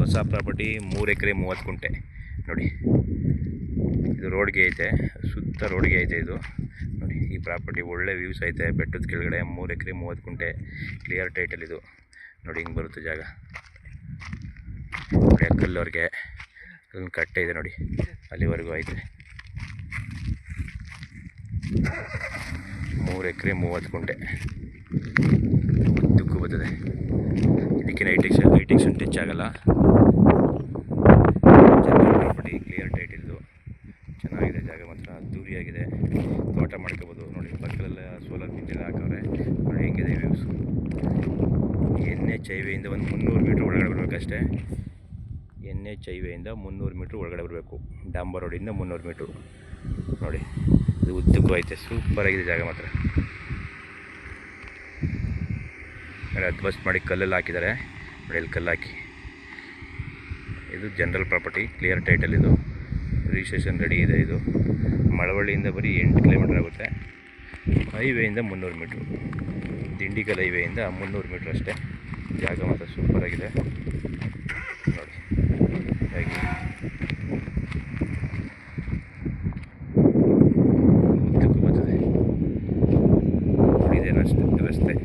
ಹೊಸ ಪ್ರಾಪರ್ಟಿ 3 ಎಕರೆ 30 ಗುಂಟೆ ನೋಡಿ. ಇದು ರೋಡ್ಗೆ ಐತೆ, ಸುತ್ತ ರೋಡ್ಗೆ ಐತೆ ಇದು ನೋಡಿ. ಈ ಪ್ರಾಪರ್ಟಿ ಒಳ್ಳೆ ವ್ಯೂಸ್ ಐತೆ, ಬೆಟ್ಟದ ಕೆಳಗಡೆ 3 ಎಕರೆ 30 ಗುಂಟೆ ಕ್ಲಿಯರ್ ಟೈಟಲ್ ಇದು ನೋಡಿ. ಹಿಂಗೆ ಬರುತ್ತೆ ಜಾಗ ನೋಡಿ. ಕಲ್ಲವ್ರಿಗೆ ಅದೊಂದು ಕಟ್ಟೆ ಇದೆ ನೋಡಿ, ಅಲ್ಲಿವರೆಗೂ ಐತೆ. 3 ಎಕರೆ 30 ಗುಂಟೆ ಉದ್ದಕ್ಕೂ ಬರ್ತದೆ. ಇದಕ್ಕೇನು ಹೈಟೆಕ್ಷನ್ ಟಚ್ ಆಗಲ್ಲ. ಜನರಲ್ ಪ್ರಾಪರ್ಟಿ ಕ್ಲಿಯರ್ ಟೈಟ್ ಇದು. ಚೆನ್ನಾಗಿದೆ ಜಾಗ, ಮಾತ್ರ ಅದ್ದೂರಿಯಾಗಿದೆ. ತೋಟ ಮಾಡ್ಕೋಬೋದು ನೋಡಿ. ಪಕ್ಕದಲ್ಲ ಸೋಲಾರ್ ಪಿಂಚೆಲ್ಲ ಹಾಕವ್ರೆ ನೋಡಿ. ಹೆಂಗಿದೆ ವ್ಯೂಸ್. NH ಹೈವೇಯಿಂದ ಒಂದು 300 ಮೀಟ್ರ್ ಒಳಗಡೆ ಬರಬೇಕಷ್ಟೇ. NH ಹೈವೇಯಿಂದ 300 ಮೀಟ್ರ್ ಒಳಗಡೆ ಬರಬೇಕು. ಡಾಂಬರ್ ರೋಡಿಂದ 300 ಮೀಟ್ರು ನೋಡಿ. ಇದು ಉದ್ದಕ್ಕೂ ಐತೆ, ಸೂಪರಾಗಿದೆ ಜಾಗ ಮಾತ್ರ ನೋಡಿ. ಅದು ಬಸ್ ಮಾಡಿ ಕಲ್ಲಲ್ಲಿ ಹಾಕಿದ್ದಾರೆ ನೋಡಿ, ಇಲ್ಲಿ ಕಲ್ಲು ಹಾಕಿ. ಇದು ಜನರಲ್ ಪ್ರಾಪರ್ಟಿ ಕ್ಲಿಯರ್ ಟೈಟಲ್ ಇದು. ರಿಜಿಸ್ಟ್ರೇಷನ್ ರೆಡಿ ಇದೆ. ಇದು ಮಳವಳ್ಳಿಯಿಂದ ಬರೀ 8 ಕಿಲೋಮೀಟ್ರ್ ಆಗುತ್ತೆ. ಹೈವೇಯಿಂದ 300 ಮೀಟ್ರು, ದಿಂಡಿಗಲ್ ಹೈವೇಯಿಂದ 300 ಮೀಟ್ರ್ ಅಷ್ಟೇ. ಜಾಗ ಮಾತ್ರ ಸೂಪರಾಗಿದೆ ನೋಡಿ. ಹೇಗೆ ಉದ್ದಕ್ಕೂ ಬರ್ತದೆ ನೋಡಿ. ಇದೇನಷ್ಟೇ ರಸ್ತೆ.